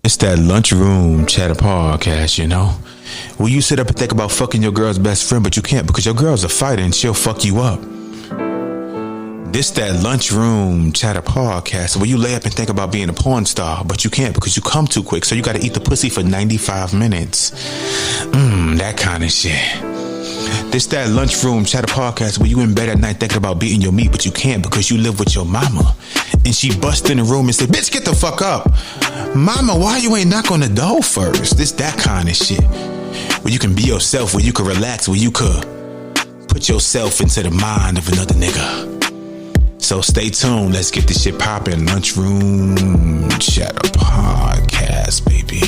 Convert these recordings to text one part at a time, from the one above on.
It's that lunchroom chatter podcast, you know? Where you sit up and think about fucking your girl's best friend, but you can't because your girl's a fighter and she'll fuck you up. This that lunchroom chatter podcast where you lay up and think about being a porn star, but you can't because you come too quick, so you gotta eat the pussy for 95 minutes. That kind of shit. This that lunchroom chatter podcast where you in bed at night thinking about beating your meat, but you can't because you live with your mama. And she bust in the room and say, bitch, get the fuck up. Mama, why you ain't knock on the door first? This that kind of shit. Where you can be yourself, where you can relax, where you could put yourself into the mind of another nigga. So stay tuned. Let's get this shit poppin'. Lunchroom chatter podcast, baby.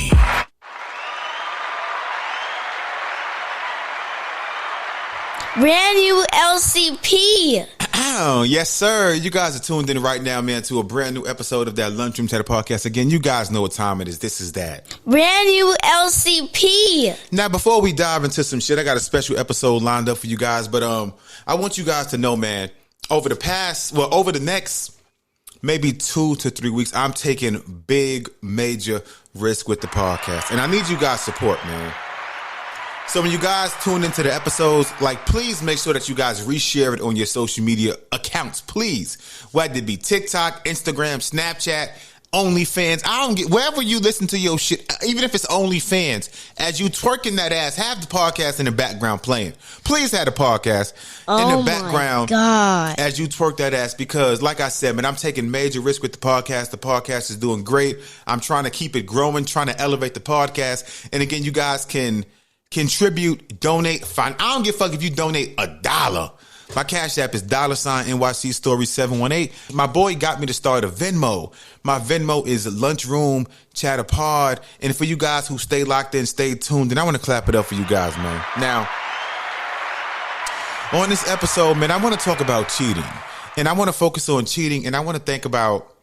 Brand new LCP. Yes, sir. You guys are tuned in right now, man, to a brand new episode of that Lunchroom Chatter podcast. Again, you guys know what time it is. This is that. Brand new LCP. Now, before we dive into some shit, I got a special episode lined up for you guys. But I want you guys to know, man, over the next maybe 2 to 3 weeks, I'm taking big, major risk with the podcast. And I need you guys' support, man. So when you guys tune into the episodes, please make sure that you guys reshare it on your social media accounts, please. Whether it be TikTok, Instagram, Snapchat, OnlyFans. I don't get wherever you listen to your shit, even if it's OnlyFans. As you twerking that ass, have the podcast in the background playing. Please have the podcast in the background as you twerk that ass, because like I said, man, I'm taking major risk with the podcast. The podcast is doing great. I'm trying to keep it growing, trying to elevate the podcast. And again, you guys can contribute, donate, fine. I don't give a fuck if you donate $1. My Cash App is $NYC Story 718. My boy got me to start a Venmo. My Venmo is Lunchroom Chatter Pod. And for you guys who stay locked in, stay tuned, and I want to clap it up for you guys, man. Now, on this episode, man, I want to talk about cheating. And I want to focus on cheating, and I want to think about,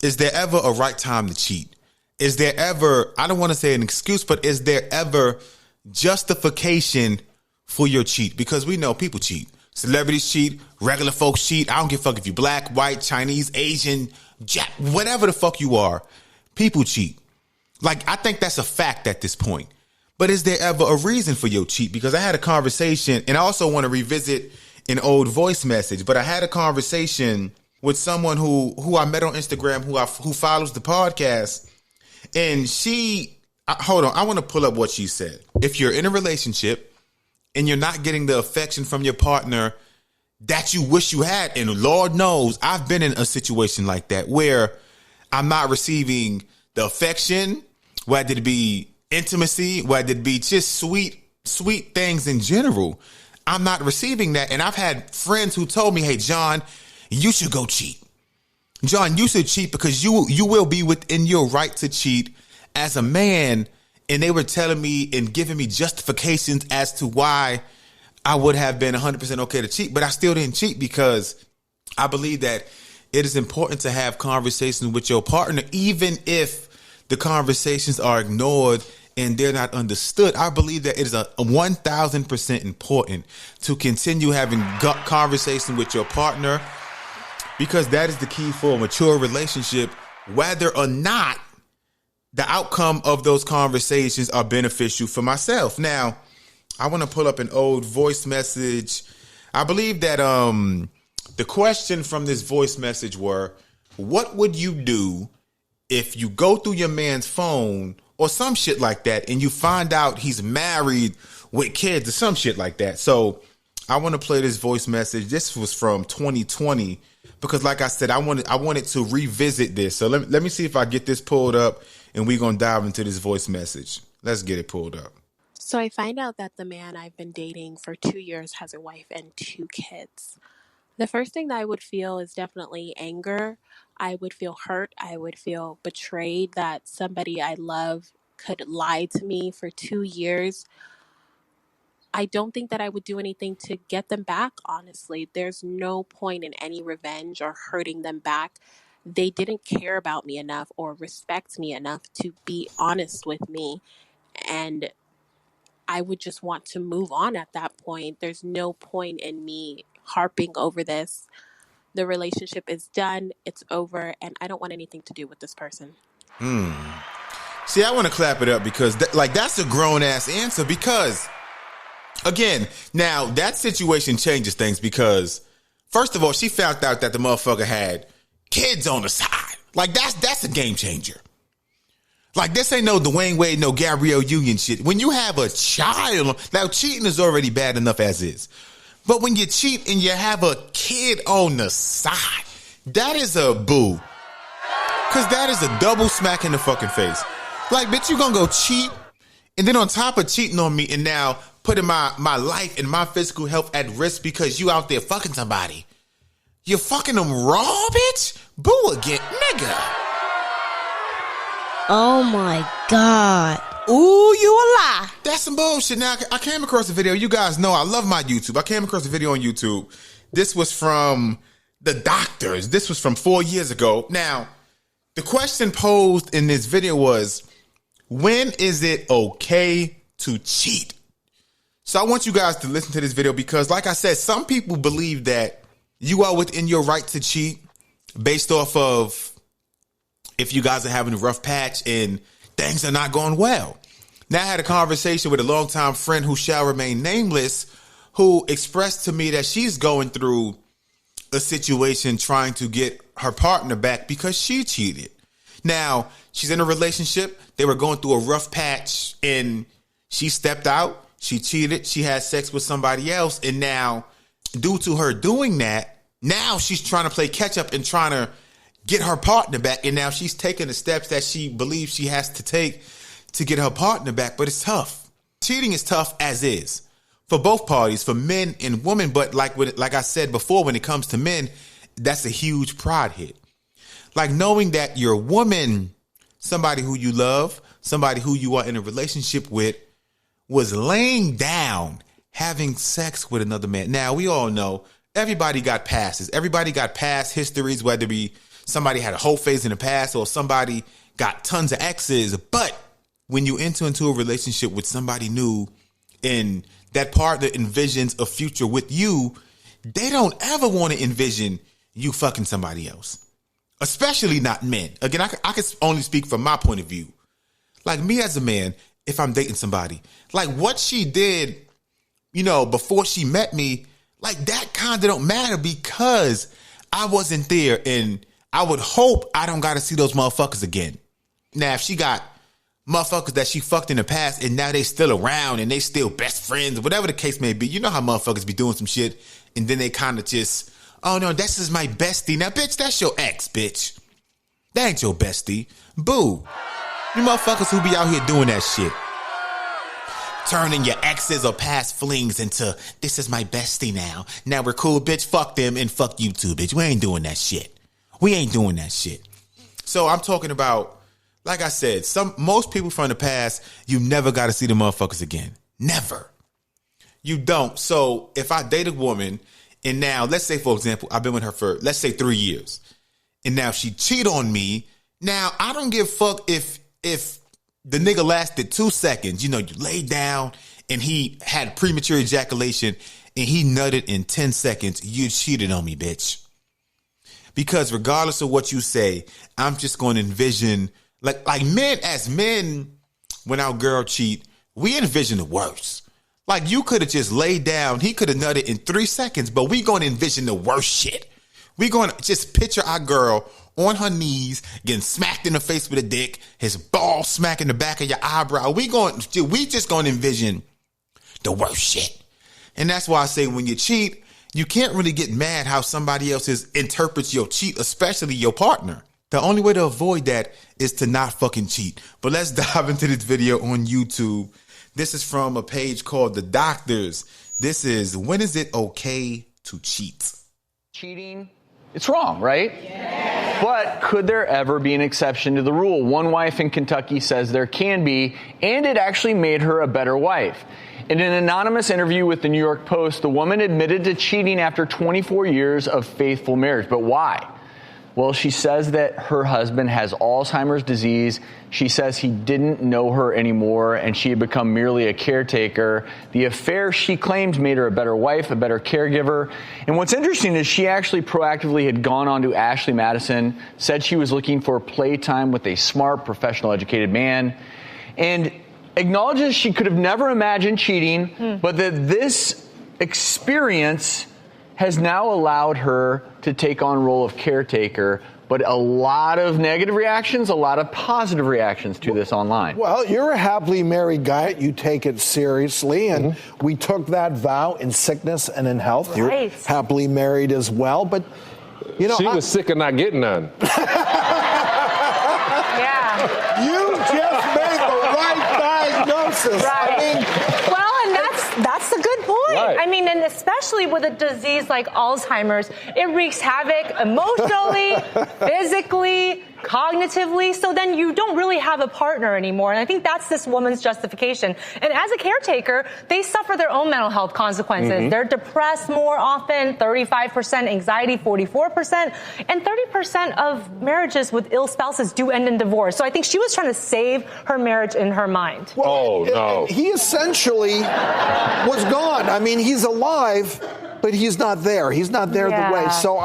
is there ever a right time to cheat? Is there ever, I don't want to say an excuse, but is there ever justification for your cheat? Because we know people cheat. Celebrities cheat, regular folks cheat. I don't give a fuck if you're black, white, Chinese, Asian, Jack, whatever the fuck you are. People cheat. I think that's a fact at this point. But is there ever a reason for your cheat? Because I had a conversation, and I also want to revisit an old voice message, but I had a conversation with someone who I met on Instagram, who follows the podcast, and hold on, I want to pull up what she said. If you're in a relationship and you're not getting the affection from your partner that you wish you had, and Lord knows I've been in a situation like that where I'm not receiving the affection, whether it be intimacy, whether it be just sweet things in general. I'm not receiving that. And I've had friends who told me, hey, John, you should go cheat. John, you should cheat because you will be within your right to cheat as a man. And they were telling me and giving me justifications as to why I would have been 100% okay to cheat, but I still didn't cheat because I believe that it is important to have conversations with your partner, even if the conversations are ignored and they're not understood. I believe that it is a 1,000% important to continue having conversation with your partner, because that is the key for a mature relationship, whether or not the outcome of those conversations are beneficial for myself. Now, I want to pull up an old voice message. I believe that the question from this voice message were, what would you do if you go through your man's phone or some shit like that and you find out he's married with kids or some shit like that? So I want to play this voice message. This was from 2020 because, like I said, I wanted to revisit this. So let me see if I get this pulled up, and we're going to dive into this voice message. Let's get it pulled up. So I find out that the man I've been dating for 2 years has a wife and 2 kids. The first thing that I would feel is definitely anger. I would feel hurt. I would feel betrayed that somebody I love could lie to me for 2 years. I don't think that I would do anything to get them back, honestly. There's no point in any revenge or hurting them back. They didn't care about me enough or respect me enough to be honest with me. And I would just want to move on at that point. There's no point in me harping over this. The relationship is done. It's over. And I don't want anything to do with this person. See, I want to clap it up because that's a grown-ass answer because, again, now that situation changes things because, first of all, she found out that the motherfucker had kids on the side. Like, that's a game changer. Like, this ain't no Dwayne Wade, no Gabrielle Union shit. When you have a child, now cheating is already bad enough as is. But when you cheat and you have a kid on the side, that is a boo. Because that is a double smack in the fucking face. Like, bitch, you gonna go cheat, and then on top of cheating on me and now putting my life and my physical health at risk because you out there fucking somebody. You're fucking them raw, bitch? Boo again, nigga. Oh my God. Ooh, you a lie. That's some bullshit. Now, I came across a video. You guys know I love my YouTube. I came across a video on YouTube. This was from the doctors. This was from 4 years ago. Now, the question posed in this video was, when is it okay to cheat? So I want you guys to listen to this video because, like I said, some people believe that you are within your right to cheat based off of if you guys are having a rough patch and things are not going well. Now, I had a conversation with a longtime friend who shall remain nameless, who expressed to me that she's going through a situation trying to get her partner back because she cheated. Now, she's in a relationship. They were going through a rough patch and she stepped out. She cheated. She had sex with somebody else. And now, due to her doing that, now she's trying to play catch up and trying to get her partner back. And now she's taking the steps that she believes she has to take to get her partner back. But it's tough. Cheating is tough as is for both parties, for men and women. But like I said before, when it comes to men, that's a huge pride hit. Like knowing that your woman, somebody who you love, somebody who you are in a relationship with, was laying down having sex with another man. Now, we all know everybody got passes. Everybody got past histories, whether it be somebody had a whole phase in the past or somebody got tons of exes. But when you enter into a relationship with somebody new and that partner envisions a future with you, they don't ever want to envision you fucking somebody else. Especially not men. Again, I can only speak from my point of view. Like me as a man, if I'm dating somebody, like what she did, before she met me, like that kind of don't matter because I wasn't there, and I would hope I don't got to see those motherfuckers again. Now, if she got motherfuckers that she fucked in the past and now they still around and they still best friends, whatever the case may be, you know how motherfuckers be doing some shit and then they kind of just, oh no, this is my bestie. Now, bitch, that's your ex, bitch. That ain't your bestie. Boo. You motherfuckers who be out here doing that shit. Turning your exes or past flings into, this is my bestie now. Now we're cool, bitch. Fuck them and fuck you too, bitch. We ain't doing that shit. We ain't doing that shit. So I'm talking about, like I said, most people from the past, you never got to see the motherfuckers again. Never. You don't. So if I date a woman and now, let's say, for example, I've been with her for, let's say 3 years. And now she cheat on me. Now, I don't give a fuck if the nigga lasted 2 seconds. You laid down and he had premature ejaculation and he nutted in 10 seconds. You cheated on me, bitch. Because regardless of what you say, I'm just going to envision, like men, as men, when our girl cheat, we envision the worst. Like you could have just laid down. He could have nutted in 3 seconds, but we going to envision the worst shit. We going to just picture our girl on her knees, getting smacked in the face with a dick, his ball smacking the back of your eyebrow. We just going to envision the worst shit. And that's why I say when you cheat, you can't really get mad how somebody else interprets your cheat, especially your partner. The only way to avoid that is to not fucking cheat. But let's dive into this video on YouTube. This is from a page called The Doctors. This is, when is it okay to cheat? Cheating, it's wrong, right? Yeah. But could there ever be an exception to the rule? One wife in Kentucky says there can be, and it actually made her a better wife. In an anonymous interview with the New York Post, the woman admitted to cheating after 24 years of faithful marriage. But why? Well, she says that her husband has Alzheimer's disease. She says he didn't know her anymore and she had become merely a caretaker. The affair, she claims, made her a better wife, a better caregiver. And what's interesting is she actually proactively had gone on to Ashley Madison, said she was looking for playtime with a smart, professional, educated man, and acknowledges she could have never imagined cheating, but that this experience has now allowed her to take on role of caretaker, but a lot of negative reactions, a lot of positive reactions to this online. Well, you're a happily married guy. You take it seriously, and we took that vow in sickness and in health. Right. You're happily married as well, but, you know... She was sick of not getting none. Yeah. You just made the right diagnosis. Right. I mean... Well, and that's a good point. Right. I mean, and especially with a disease like Alzheimer's, it wreaks havoc emotionally, physically, cognitively, so then you don't really have a partner anymore. And I think that's this woman's justification. And as a caretaker, they suffer their own mental health consequences. They're depressed more often, 35% anxiety, 44%, and 30% of marriages with ill spouses do end in divorce. So I think she was trying to save her marriage in her mind. Oh, no. He essentially was gone. I mean, he's alive, but he's not there. He's not there the way. So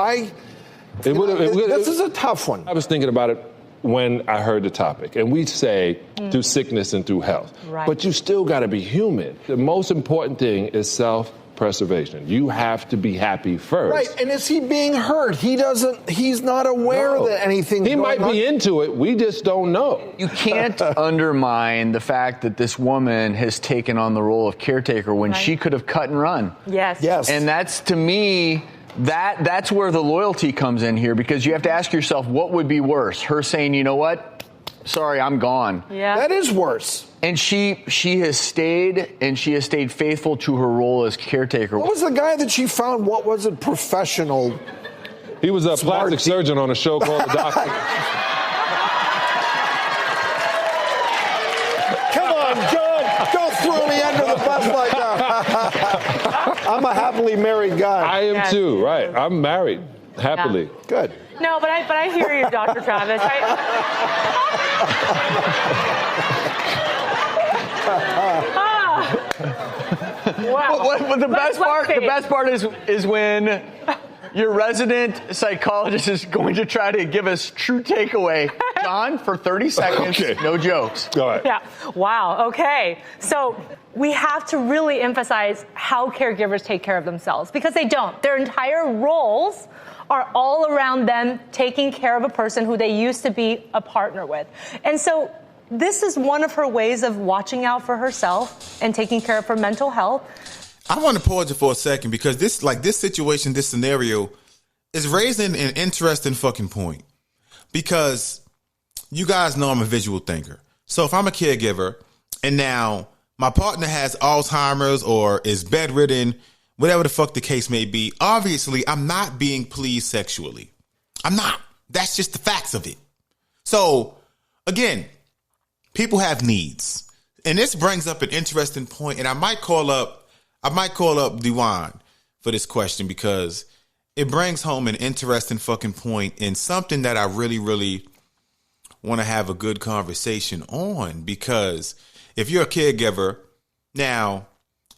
this is a tough one. I was thinking about it when I heard the topic, and we say through sickness and through health. Right. But you still got to be human. The most important thing is self-preservation. You have to be happy first. Right, and is he being hurt? He's not aware that anything's He going might be on. into it. We just don't know. You can't undermine the fact that this woman has taken on the role of caretaker when she could have cut and run. Yes. And that's, to me, that's where the loyalty comes in here, because you have to ask yourself, what would be worse? Her saying, you know what? Sorry, I'm gone. Yeah. That is worse. And she has stayed, and she has stayed faithful to her role as caretaker. What was the guy that she found? What was it? Professional. He was a plastic surgeon on a show called The Doctor. Come on, John. Don't throw me under the bus like that. I'm a happily married guy. I am too, right. I'm married, happily. Good. No, but I hear you, Dr. Travis. Wow. Well, the best part is when your resident psychologist is going to try to give us true takeaway. John, for 30 seconds, no jokes. Go ahead. Yeah. Wow. Okay. So we have to really emphasize how caregivers take care of themselves, because they don't. Their entire roles are all around them taking care of a person who they used to be a partner with. And so this is one of her ways of watching out for herself and taking care of her mental health. I want to pause it for a second, because this situation, this scenario is raising an interesting fucking point, because you guys know I'm a visual thinker. So if I'm a caregiver and now my partner has Alzheimer's or is bedridden, whatever the fuck the case may be, obviously I'm not being pleased sexually. I'm not. That's just the facts of it. So again, people have needs. And this brings up an interesting point, and I might call up Dewan for this question, because it brings home an interesting fucking point and something that I really, really want to have a good conversation on. Because if you're a caregiver now,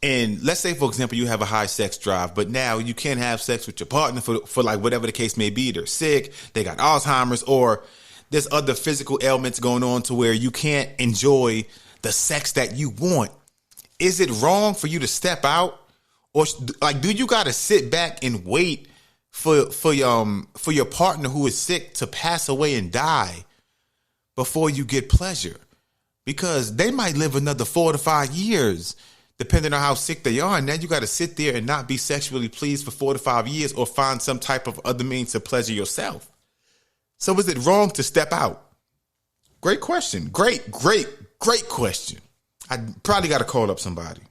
and let's say, for example, you have a high sex drive, but now you can't have sex with your partner for like whatever the case may be. They're sick, they got Alzheimer's, or there's other physical ailments going on to where you can't enjoy the sex that you want. Is it wrong for you to step out? Or like, do you got to sit back and wait for your partner who is sick to pass away and die before you get pleasure? Because they might live another 4 to 5 years, depending on how sick they are. And then you got to sit there and not be sexually pleased for 4 to 5 years, or find some type of other means to pleasure yourself. So is it wrong to step out? Great question. Great question. I probably got to call up somebody.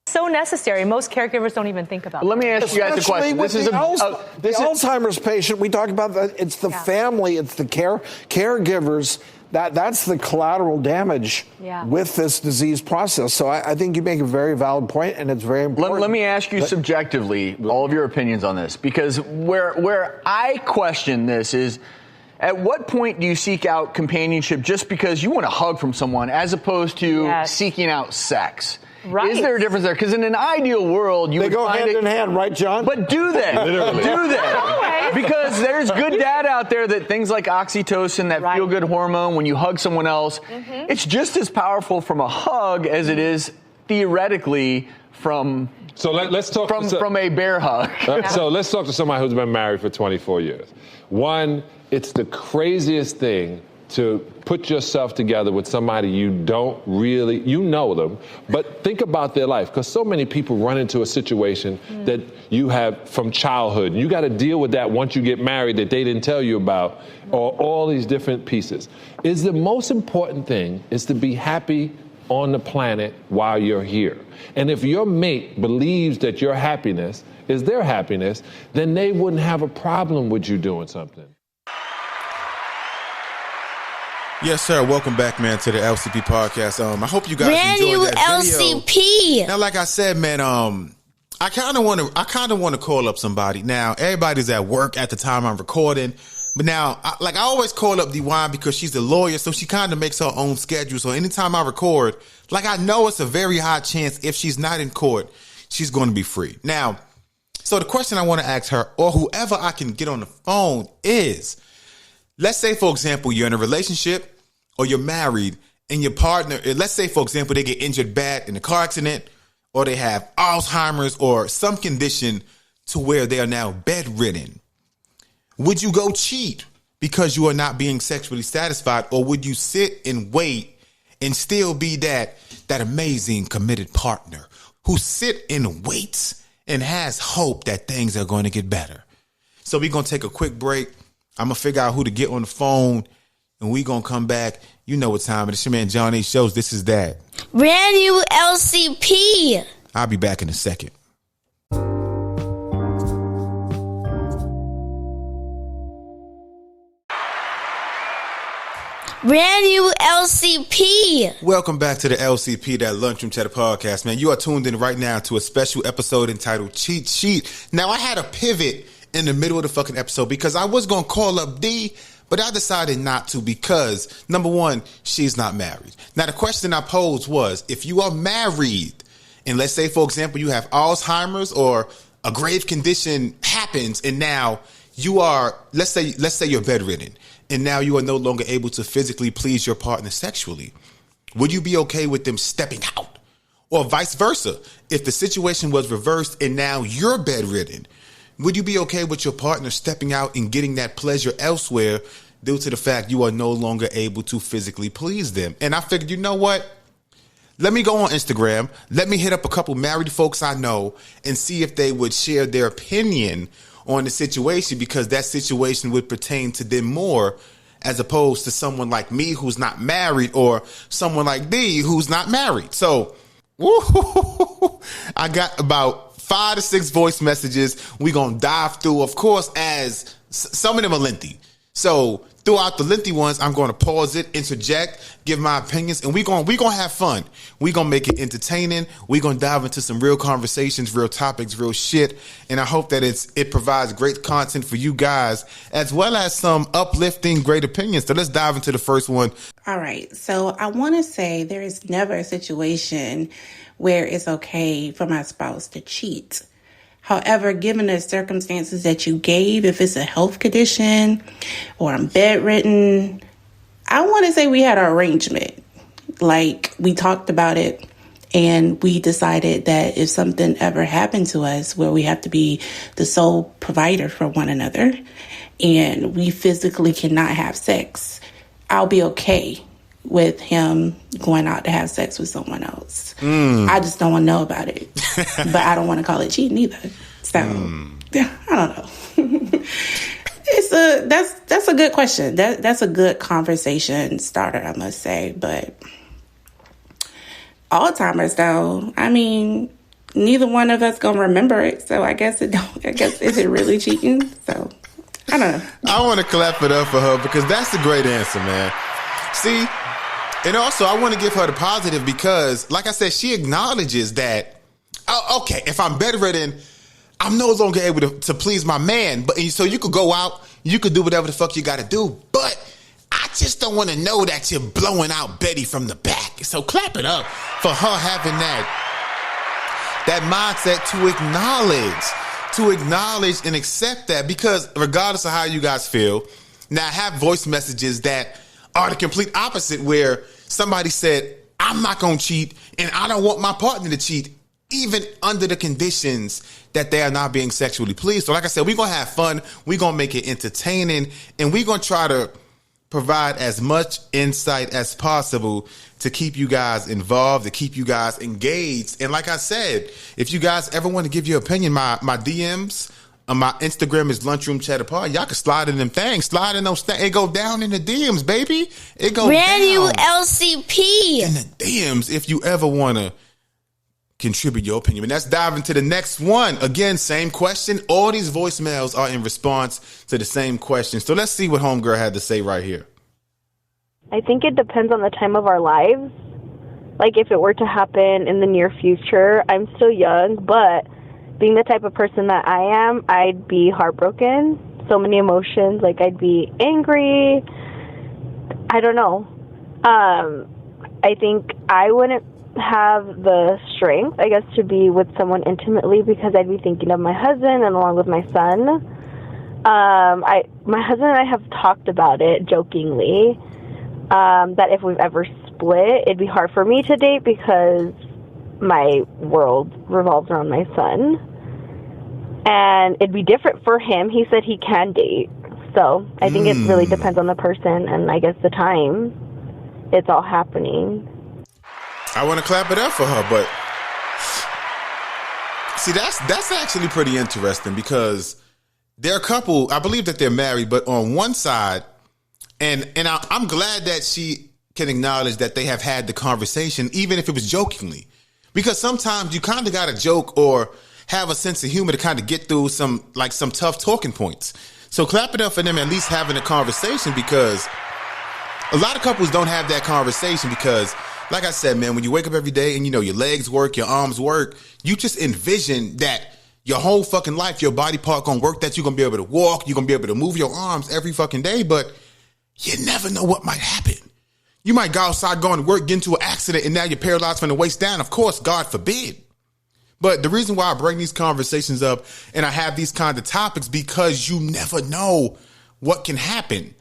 So necessary. Most caregivers don't even think about it. Let me ask you guys a question. This is the Alzheimer's patient. We talk about that. It's the family. It's the caregivers. That's the collateral damage with this disease process. So I think you make a very valid point, and it's very important. Let me ask you subjectively all of your opinions on this, because where I question this is, At what point do you seek out companionship just because you want a hug from someone as opposed to seeking out sex? Right. Is there a difference there? Because in an ideal world, you they would go find hand in hand, right, John? But do they? Literally. Do they? Because there's good data out there that things like oxytocin, that feel-good hormone, when you hug someone else, it's just as powerful from a hug as it is theoretically from. So let's talk from a bear hug. So let's talk to somebody who's been married for 24 years. One, it's the craziest thing to put yourself together with somebody you don't really, you know them, but think about their life. Because so many people run into a situation that you have from childhood. You got to deal with that once you get married that they didn't tell you about, or all these different pieces. Is the most important thing is to be happy on the planet while you're here. And if your mate believes that your happiness is their happiness, then they wouldn't have a problem with you doing something. Yes, sir. Welcome back, man, to the LCP podcast. I hope you guys enjoyed that video. LCP. Now, like I said, man, I kind of want to call up somebody. Now, everybody's at work at the time I'm recording, but now, I always call up DeWine because she's a lawyer, so she kind of makes her own schedule. So anytime I record, I know it's a very high chance if she's not in court, she's going to be free. Now, so the question I want to ask her, or whoever I can get on the phone, is, let's say, for example, you're in a relationship or you're married and your partner, let's say, for example, they get injured bad in a car accident or they have Alzheimer's or some condition to where they are now bedridden. Would you go cheat because you are not being sexually satisfied, or would you sit and wait and still be that amazing committed partner who sit and waits and has hope that things are going to get better? So we're going to take a quick break. I'm going to figure out who to get on the phone, and we're going to come back. You know what time it is. Your man John A. Shows. This is that. Brand new LCP. I'll be back in a second. Brand new LCP. Welcome back to the LCP, that Lunchroom Chatter podcast, man. You are tuned in right now to a special episode entitled Cheat Sheet. Now, I had a pivot in the middle of the fucking episode because I was going to call up D, but I decided not to because, number one, she's not married. Now, the question I posed was, if you are married, and let's say, for example, you have Alzheimer's or a grave condition happens, and now you are, let's say you're bedridden, and now you are no longer able to physically please your partner sexually, would you be okay with them stepping out? Or vice versa, if the situation was reversed and now you're bedridden, would you be okay with your partner stepping out and getting that pleasure elsewhere due to the fact you are no longer able to physically please them? And I figured, you know what? Let me go on Instagram. Let me hit up a couple married folks I know and see if they would share their opinion on the situation, because that situation would pertain to them more as opposed to someone like me who's not married, or someone like D who's not married. So I got about 5 to 6 voice messages. We're going to dive through, of course, as some of them are lengthy. So throughout the lengthy ones, I'm going to pause it, interject, give my opinions, and we're going to have fun. We're going to make it entertaining. We're going to dive into some real conversations, real topics, real shit. And I hope that it provides great content for you guys, as well as some uplifting, great opinions. So let's dive into the first one. All right. So I want to say there is never a situation where it's okay for my spouse to cheat. However, given the circumstances that you gave, if it's a health condition or I'm bedridden, I want to say we had an arrangement. Like, we talked about it and we decided that if something ever happened to us where we have to be the sole provider for one another and we physically cannot have sex, I'll be okay with him going out to have sex with someone else. I just don't want to know about it. But I don't want to call it cheating either. So, I don't know. That's a good question. That's a good conversation starter, I must say. But Alzheimer's, though, I mean, neither one of us gonna remember it. So I guess is it really cheating? So I don't know. I want to clap it up for her because that's a great answer, man. See, and also I want to give her the positive because, like I said, she acknowledges that, okay, if I'm bedridden, I'm no longer able to please my man. But so you could go out, You could do whatever the fuck you got to do, but I just don't want to know that you're blowing out Betty from the back. So clap it up for her having that mindset to acknowledge and accept that, because regardless of how you guys feel, now I have voice messages that are the complete opposite, where somebody said, I'm not going to cheat and I don't want my partner to cheat, even under the conditions that they are not being sexually pleased. So like I said, we're going to have fun. We're going to make it entertaining, and we're going to try to provide as much insight as possible to keep you guys involved, to keep you guys engaged. And like I said, if you guys ever want to give your opinion, my DMs on my Instagram is Lunchroom Chatter Pod. Y'all can slide in them things. Slide in those things. It go down in the DMs, baby. It go Brand new down LCP in the DMs if you ever want to contribute your opinion. And let's dive into the next one. Again, same question. All these voicemails are in response to the same question. So let's see what Homegirl had to say right here. I think it depends on the time of our lives. Like, if it were to happen in the near future, I'm still young, but being the type of person that I am, I'd be heartbroken. So many emotions. Like, I'd be angry. I don't know. I think I wouldn't have the strength, I guess, to be with someone intimately, because I'd be thinking of my husband and along with my son. My husband and I have talked about it jokingly, that if we've ever split, it'd be hard for me to date because my world revolves around my son, and it'd be different for him. He said he can date, so I think it really depends on the person and I guess the time it's all happening. I want to clap it up for her, but see, that's actually pretty interesting, because they're a couple. I believe that they're married, but on one side, and I'm glad that she can acknowledge that they have had the conversation, even if it was jokingly, because sometimes you kind of got to joke or have a sense of humor to kind of get through some tough talking points. So clap it up for them at least having a conversation, because a lot of couples don't have that conversation because, like I said, man, when you wake up every day and you know your legs work, your arms work, you just envision that your whole fucking life, your body part gonna work, that you're gonna be able to walk, you're gonna be able to move your arms every fucking day, but you never know what might happen. You might go outside, go to work, get into an accident, and now you're paralyzed from the waist down. Of course, God forbid. But the reason why I bring these conversations up and I have these kind of topics, because you never know what can happen.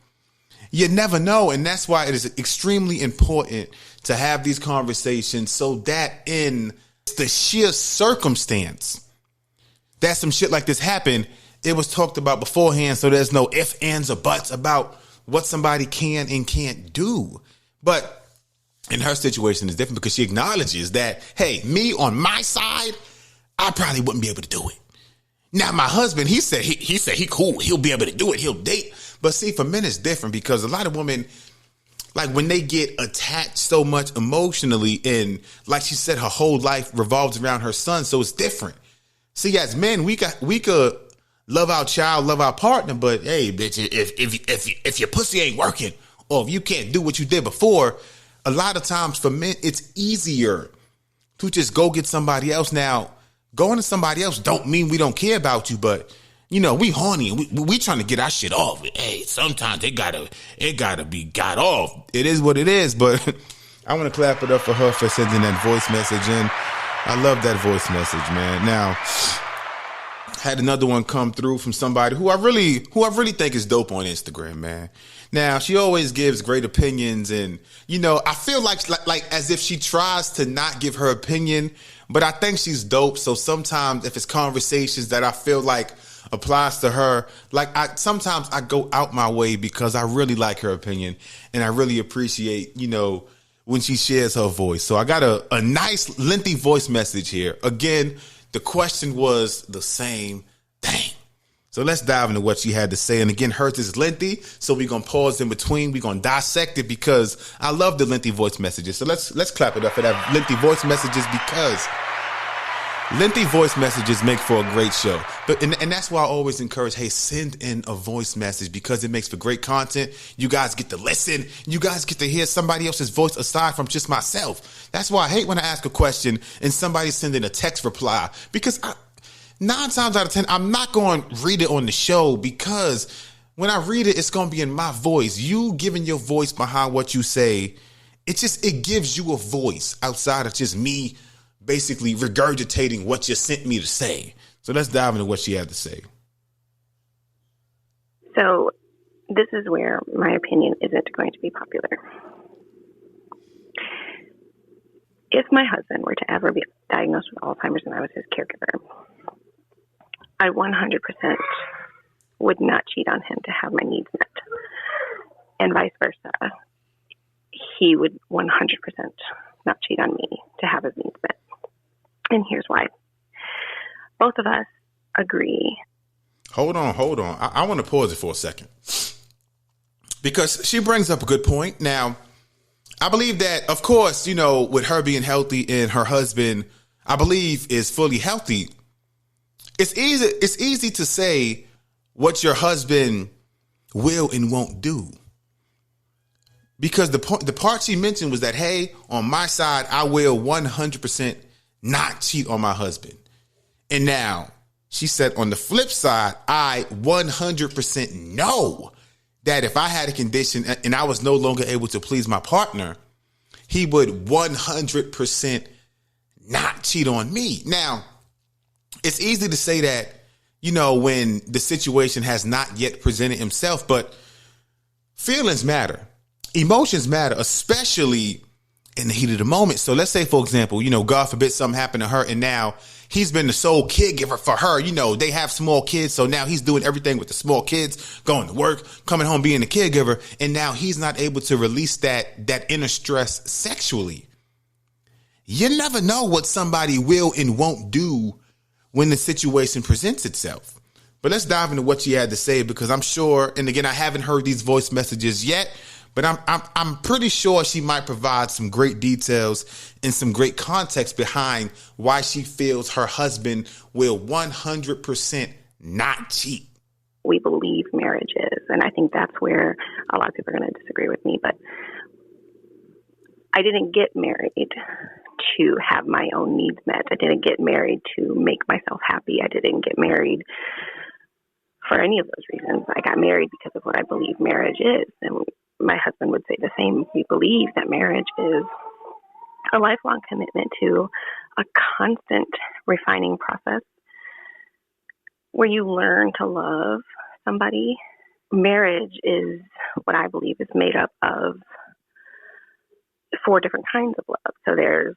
You never know, and that's why it is extremely important to have these conversations, so that in the sheer circumstance that some shit like this happened, it was talked about beforehand, so there's no ifs, ands, or buts about what somebody can and can't do. But in her situation, it's different because she acknowledges that, hey, me on my side, I probably wouldn't be able to do it. Now, my husband, he said he cool. He'll be able to do it. He'll date. But see, for men, it's different, because a lot of women, like, when they get attached so much emotionally, and like she said, her whole life revolves around her son, so it's different. See, as men, we could love our child, love our partner, but hey, bitch, if your pussy ain't working, or if you can't do what you did before, a lot of times for men, it's easier to just go get somebody else. Now, going to somebody else don't mean we don't care about you, but you know, we horny and we trying to get our shit off. Hey, sometimes it gotta be got off. It is what it is, but I want to clap it up for her for sending that voice message in. I love that voice message, man. Now, had another one come through from somebody who I really think is dope on Instagram, man. Now, she always gives great opinions, and you know, I feel like as if she tries to not give her opinion, but I think she's dope. So sometimes if it's conversations that I feel like applies to her, like sometimes I go out my way because I really like her opinion and I really appreciate, you know, when she shares her voice. So I got a nice lengthy voice message here. Again, the question was the same thing. So let's dive into what she had to say. And again, hers is lengthy, so we're going to pause in between. We're going to dissect it because I love the lengthy voice messages. So let's clap it up for that lengthy voice messages, because lengthy voice messages make for a great show. But and that's why I always encourage, hey, send in a voice message, because it makes for great content. You guys get to listen. You guys get to hear somebody else's voice aside from just myself. That's why I hate when I ask a question and somebody's sending a text reply, because 9 times out of 10, I'm not going to read it on the show, because when I read it, it's going to be in my voice. You giving your voice behind what you say, it gives you a voice outside of just me basically regurgitating what you sent me to say. So let's dive into what she had to say. So this is where my opinion isn't going to be popular. If my husband were to ever be diagnosed with Alzheimer's and I was his caregiver, I 100% would not cheat on him to have my needs met. And vice versa. He would 100% not cheat on me to have his needs met. And here's why. Both of us agree. Hold on. I want to pause it for a second. Because she brings up a good point. Now, I believe that, of course, with her being healthy and her husband, I believe, is fully healthy. It's easy to say what your husband will and won't do. Because the part she mentioned was that, hey, on my side, I will 100% not cheat on my husband. And now she said on the flip side, I 100% know that if I had a condition and I was no longer able to please my partner, he would 100% not cheat on me. Now, it's easy to say that, when the situation has not yet presented himself, but feelings matter. Emotions matter, especially in the heat of the moment. So let's say, for example, God forbid something happened to her and now he's been the sole caregiver for her. They have small kids. So now he's doing everything with the small kids, going to work, coming home, being the caregiver. And now he's not able to release that inner stress sexually. You never know what somebody will and won't do when the situation presents itself. But let's dive into what she had to say, because I'm sure, and again, I haven't heard these voice messages yet, but I'm pretty sure she might provide some great details and some great context behind why she feels her husband will 100% not cheat. We believe marriage is, and I think that's where a lot of people are going to disagree with me, but I didn't get married to have my own needs met. I didn't get married to make myself happy. I didn't get married for any of those reasons. I got married because of what I believe marriage is, and my husband would say the same. We believe that marriage is a lifelong commitment to a constant refining process where you learn to love somebody. Marriage is what I believe is made up of 4 different kinds of love. So there's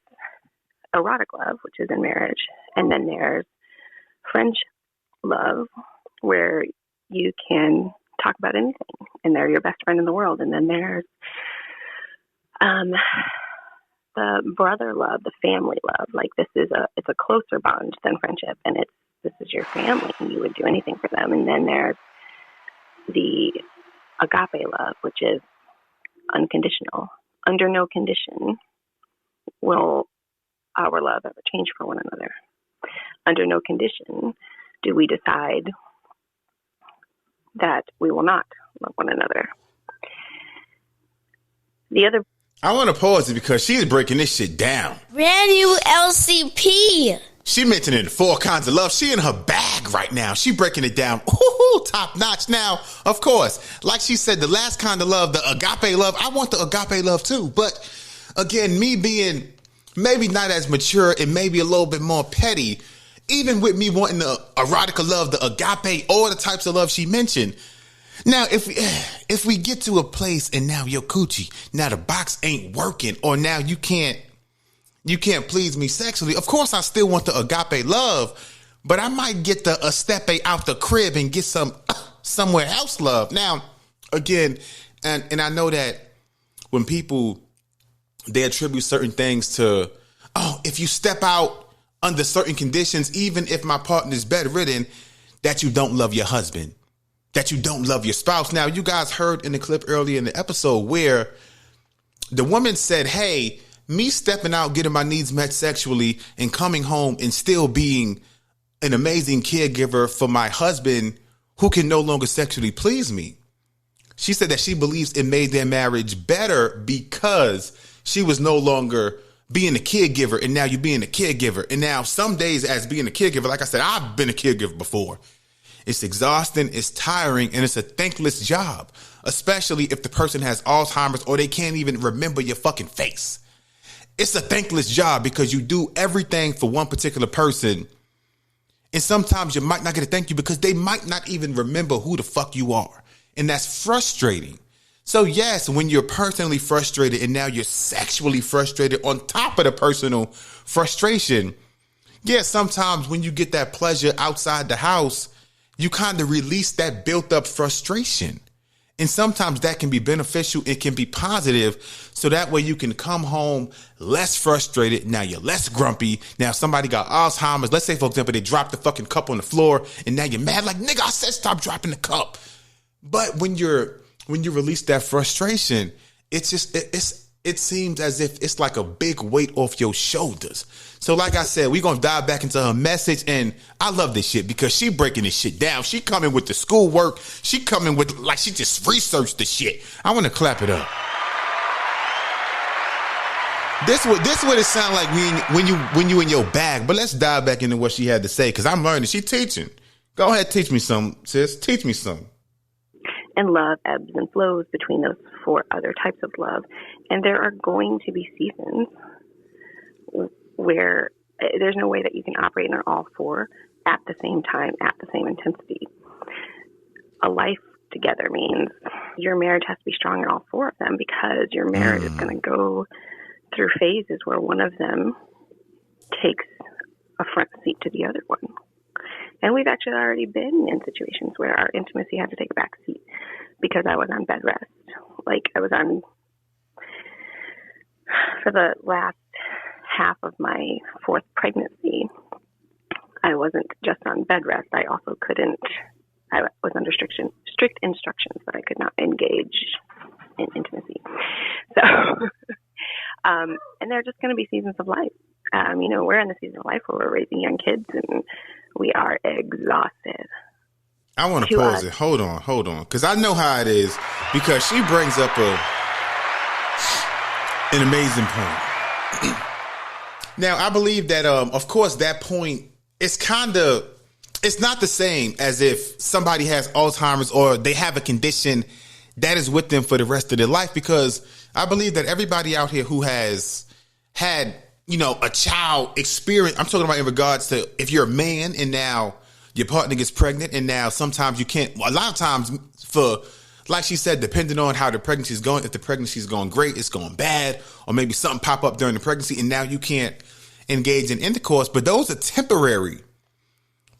erotic love, which is in marriage, and then there's friendship love, where you can talk about anything and they're your best friend in the world. And then there's the brother love, the family love. Like it's a closer bond than friendship, and this is your family and you would do anything for them. And then there's the agape love, which is unconditional. Under no condition will our love ever change for one another. Under no condition do we decide that we will not love one another. I want to pause it because she's breaking this shit down. Brand new LCP. She mentioning 4 kinds of love. She in her bag right now. She breaking it down. Ooh, top notch. Now, of course, like she said, the last kind of love, the agape love, I want the agape love too. But again, me being maybe not as mature and maybe a little bit more petty, even with me wanting the erotica love, the agape, all the types of love she mentioned. Now, if we get to a place and now your coochie, now the box ain't working, or now you can't please me sexually, of course I still want the agape love, but I might get the estepe out the crib and get some somewhere else love. Now, again, and I know that when people, they attribute certain things to, if you step out under certain conditions, even if my partner is bedridden, that you don't love your husband, that you don't love your spouse. Now, you guys heard in the clip earlier in the episode where the woman said, hey, me stepping out, getting my needs met sexually and coming home and still being an amazing caregiver for my husband who can no longer sexually please me. She said that she believes it made their marriage better because she was no longer being a caregiver, and now you're being a caregiver. And now some days as being a caregiver, like I said, I've been a caregiver before. It's exhausting, it's tiring, and it's a thankless job, especially if the person has Alzheimer's or they can't even remember your fucking face. It's a thankless job because you do everything for one particular person, and sometimes you might not get a thank you because they might not even remember who the fuck you are, and that's frustrating. So yes, when you're personally frustrated and now you're sexually frustrated on top of the personal frustration, yeah, sometimes when you get that pleasure outside the house, you kind of release that built up frustration. And sometimes that can be beneficial. It can be positive. So that way you can come home less frustrated. Now you're less grumpy. Now somebody got Alzheimer's. Let's say, for example, they dropped the fucking cup on the floor and now you're mad like, nigga, I said stop dropping the cup. But when you release that frustration, it seems as if it's like a big weight off your shoulders. So like I said, we're going to dive back into her message. And I love this shit because she breaking this shit down. She coming with the schoolwork. She coming with like she just researched the shit. I want to clap it up. This what it sound like when you in your bag. But let's dive back into what she had to say because I'm learning. She teaching. Go ahead, teach me some, sis. Teach me some. And love ebbs and flows between those 4 other types of love. And there are going to be seasons where there's no way that you can operate in all 4 at the same time, at the same intensity. A life together means your marriage has to be strong in all 4 of them because your marriage is going to go through phases where one of them takes a front seat to the other one. And we've actually already been in situations where our intimacy had to take a back seat because I was on bed rest. Like I was on, for the last half of my 4th pregnancy, I wasn't just on bed rest. I also I was under strict instructions that I could not engage in intimacy. So, and there are just going to be seasons of life. We're in the season of life where we're raising young kids and we are exhausted. I want to pause it. Hold on. Because I know how it is because she brings up an amazing point. Now, I believe that, of course, that point is it's not the same as if somebody has Alzheimer's or they have a condition that is with them for the rest of their life, because I believe that everybody out here who has had, a child experience, I'm talking about in regards to if you're a man and now your partner gets pregnant and now sometimes you can't, a lot of times like she said, depending on how the pregnancy is going, if the pregnancy is going great, it's going bad, or maybe something pop up during the pregnancy and now you can't engage in intercourse. But those are temporary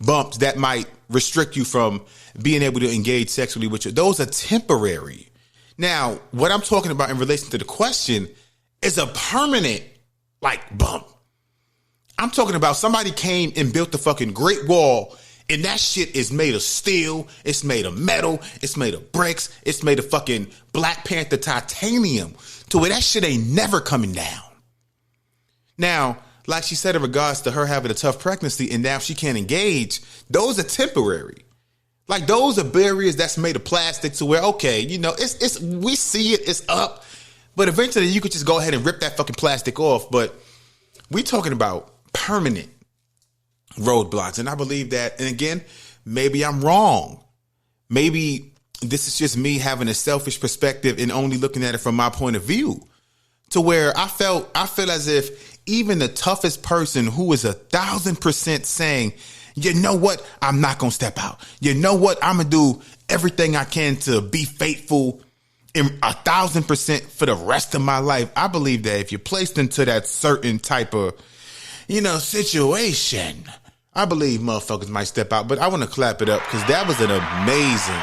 bumps that might restrict you from being able to engage sexually with you. Those are temporary. Now, what I'm talking about in relation to the question is a permanent bump. I'm talking about somebody came and built the fucking Great Wall, and that shit is made of steel, it's made of metal, it's made of bricks, it's made of fucking Black Panther titanium, to where that shit ain't never coming down. Now, like she said in regards to her having a tough pregnancy and now she can't engage, those are temporary. Like those are barriers that's made of plastic to where, okay, it's we see it, it's up, but eventually you could just go ahead and rip that fucking plastic off. But we talking about permanent roadblocks. And I believe that, and again, maybe I'm wrong. Maybe this is just me having a selfish perspective and only looking at it from my point of view, to where I feel as if even the toughest person who is 1,000% saying, you know what, I'm not going to step out. You know what, I'm going to do everything I can to be faithful in 1,000% for the rest of my life. I believe that if you're placed into that certain type of, situation, I believe motherfuckers might step out. But I want to clap it up because that was an amazing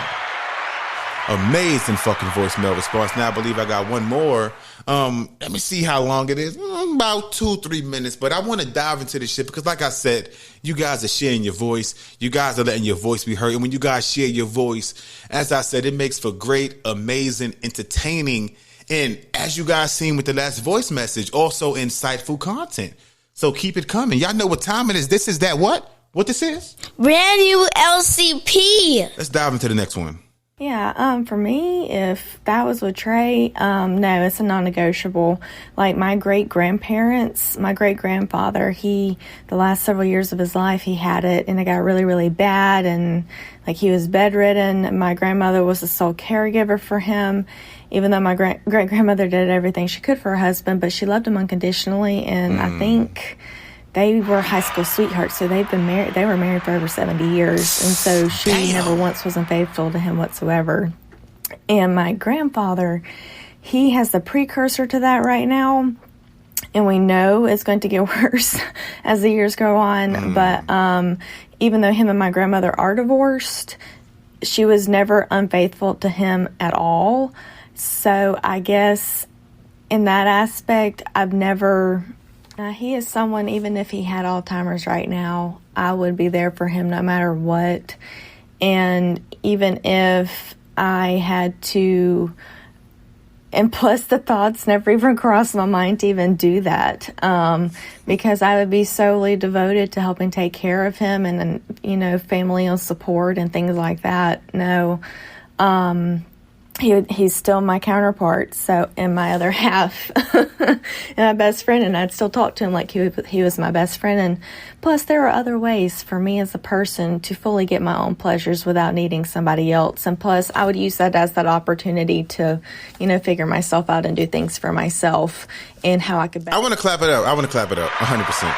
fucking voicemail response. Now I believe I got one more. Let me see how long it is. About 2-3 minutes. But I want to dive into this shit because, like I said, you guys are sharing your voice. You guys are letting your voice be heard. And when you guys share your voice, as I said, it makes for great, amazing, entertaining, and as you guys seen with the last voice message, also insightful content. So keep it coming. Y'all know what time it is. This is that what? What this is? Brand new LCP. Let's dive into the next one. Yeah, for me, if that was with Trey, no, it's a non-negotiable. Like my great-grandparents, my great-grandfather, the last several years of his life, he had it and it got really, really bad, and like he was bedridden. My grandmother was the sole caregiver for him, even though my great-grandmother did everything she could for her husband, but she loved him unconditionally, and I think they were high school sweethearts, so they've been married. They were married for over 70 years, and so she never once was unfaithful to him whatsoever. And my grandfather, he has the precursor to that right now, and we know it's going to get worse as the years go on. But even though him and my grandmother are divorced, she was never unfaithful to him at all. So I guess in that aspect, I've never... he is someone, even if he had Alzheimer's right now, I would be there for him no matter what. And even if I had to, and plus the thoughts never even crossed my mind to even do that, because I would be solely devoted to helping take care of him and, family support and things like that. No, he's still my counterpart, so, and my other half, and my best friend, and I'd still talk to him like he was my best friend. And plus, there are other ways for me as a person to fully get my own pleasures without needing somebody else. And plus, I would use that as that opportunity to, figure myself out and do things for myself and how I could. I want to clap it up. 100%.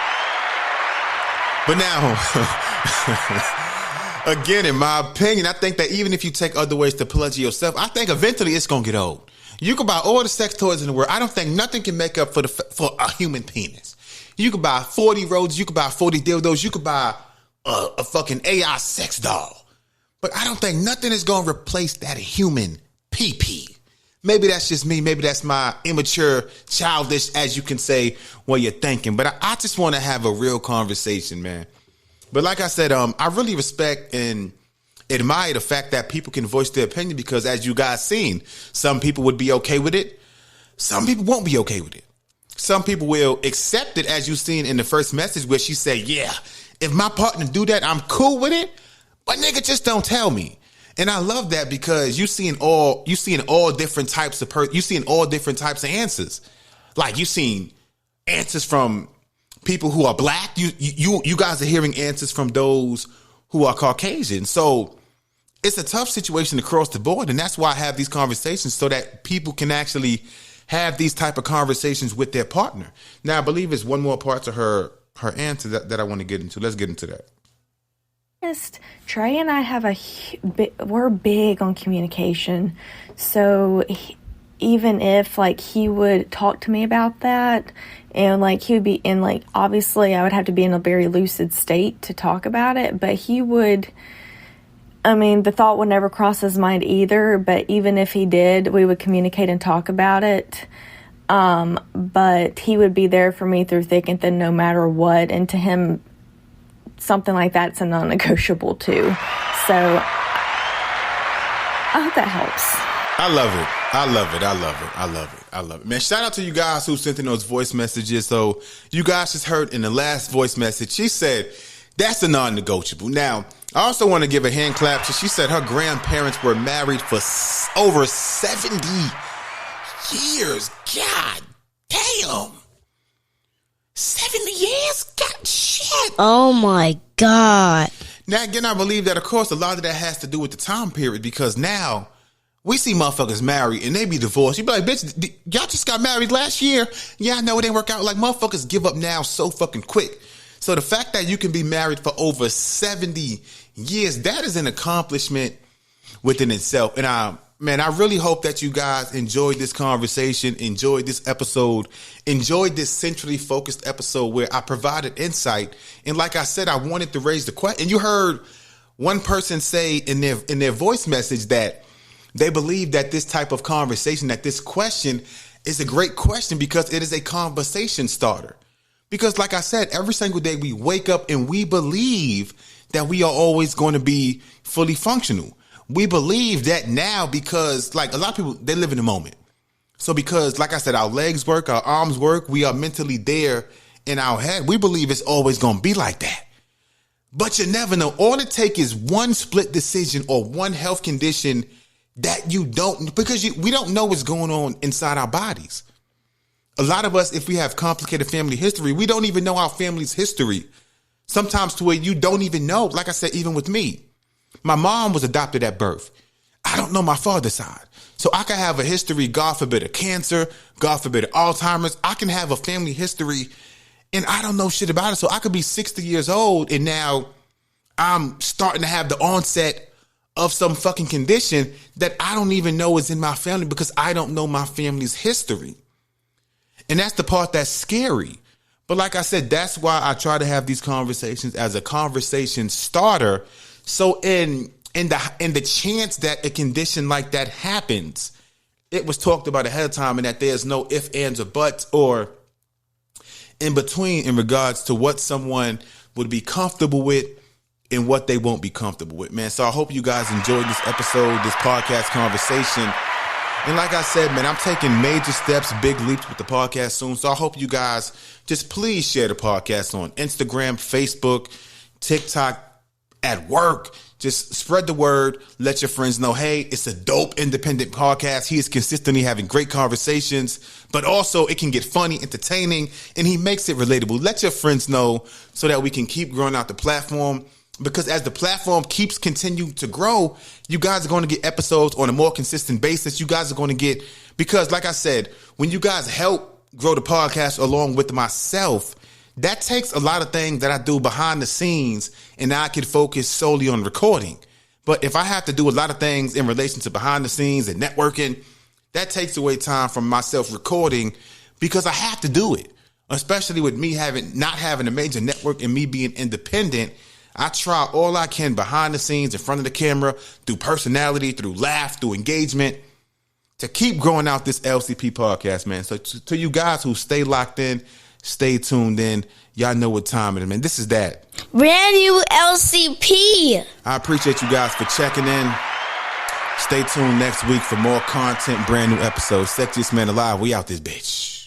But now. Again, in my opinion, I think that even if you take other ways to pleasure yourself, I think eventually it's going to get old. You can buy all the sex toys in the world. I don't think nothing can make up for a human penis. You could buy 40 roses. You could buy 40 dildos. You could buy a fucking AI sex doll. But I don't think nothing is going to replace that human pee-pee. Maybe that's just me. Maybe that's my immature, childish, as you can say, what you're thinking. But I just want to have a real conversation, man. But like I said, I really respect and admire the fact that people can voice their opinion, because as you guys seen, some people would be okay with it. Some people won't be okay with it. Some people will accept it, as you seen in the first message where she said, yeah, if my partner do that, I'm cool with it. But nigga, just don't tell me. And I love that, because you seeing all different types of answers. Like you seen answers from people who are black. You guys are hearing answers from those who are Caucasian. So it's a tough situation across the board. And that's why I have these conversations, so that people can actually have these type of conversations with their partner. Now, I believe there's one more part to her answer that I want to get into. Let's get into that. Trey and I we're big on communication. So even if he would talk to me about that, and he would be in obviously I would have to be in a very lucid state to talk about it, but he would, the thought would never cross his mind either, but even if he did, we would communicate and talk about it. But he would be there for me through thick and thin no matter what, and to him, something like that's a non-negotiable too. So I hope that helps. I love it. Man, shout out to you guys who sent in those voice messages. So you guys just heard in the last voice message, she said that's a non-negotiable. Now, I also want to give a hand clap to, she said her grandparents were married for over 70 years. God damn. 70 years? God, shit. Oh my God. Now, again, I believe that, of course, a lot of that has to do with the time period, because now we see motherfuckers married and they be divorced. You be like, bitch, y'all just got married last year. Yeah, I know it didn't work out. Like, motherfuckers give up now so fucking quick. So the fact that you can be married for over 70 years, that is an accomplishment within itself. And I really hope that you guys enjoyed this conversation, enjoyed this episode, enjoyed this centrally focused episode where I provided insight. And like I said, I wanted to raise the question. And you heard one person say in their voice message that they believe that this type of conversation, that this question is a great question because it is a conversation starter. Because like I said, every single day we wake up and we believe that we are always going to be fully functional. We believe that now because, like, a lot of people, they live in the moment. So because, like I said, our legs work, our arms work, we are mentally there in our head. We believe it's always going to be like that. But you never know. All it takes is one split decision or one health condition that you don't, because we don't know what's going on inside our bodies. A lot of us, if we have complicated family history, we don't even know our family's history. Sometimes to where you don't even know. Like I said, even with me, my mom was adopted at birth. I don't know my father's side. So I can have a history, God forbid, of cancer, God forbid, of Alzheimer's. I can have a family history and I don't know shit about it. So I could be 60 years old and now I'm starting to have the onset of some fucking condition that I don't even know is in my family because I don't know my family's history. And that's the part that's scary. But like I said, that's why I try to have these conversations as a conversation starter. So in the chance that a condition like that happens, it was talked about ahead of time and that there's no ifs, ands, or buts or in between in regards to what someone would be comfortable with and what they won't be comfortable with, man. So I hope you guys enjoyed this episode, this podcast conversation. And like I said, man, I'm taking major steps, big leaps with the podcast soon. So I hope you guys just please share the podcast on Instagram, Facebook, TikTok, at work. Just spread the word. Let your friends know, hey, it's a dope independent podcast. He is consistently having great conversations, but also it can get funny, entertaining, and he makes it relatable. Let your friends know so that we can keep growing out the platform. Because as the platform keeps continuing to grow, you guys are going to get episodes on a more consistent basis. You guys are going to get, because like I said, when you guys help grow the podcast along with myself, that takes a lot of things that I do behind the scenes and I can focus solely on recording. But if I have to do a lot of things in relation to behind the scenes and networking, that takes away time from myself recording because I have to do it, especially with me not having a major network and me being independent. I try all I can behind the scenes, in front of the camera, through personality, through laugh, through engagement, to keep growing out this LCP podcast, man. So to you guys who stay locked in, stay tuned in, y'all know what time it is, man. This is that. Brand new LCP. I appreciate you guys for checking in. Stay tuned next week for more content, brand new episodes. Sexiest Man Alive. We out this bitch.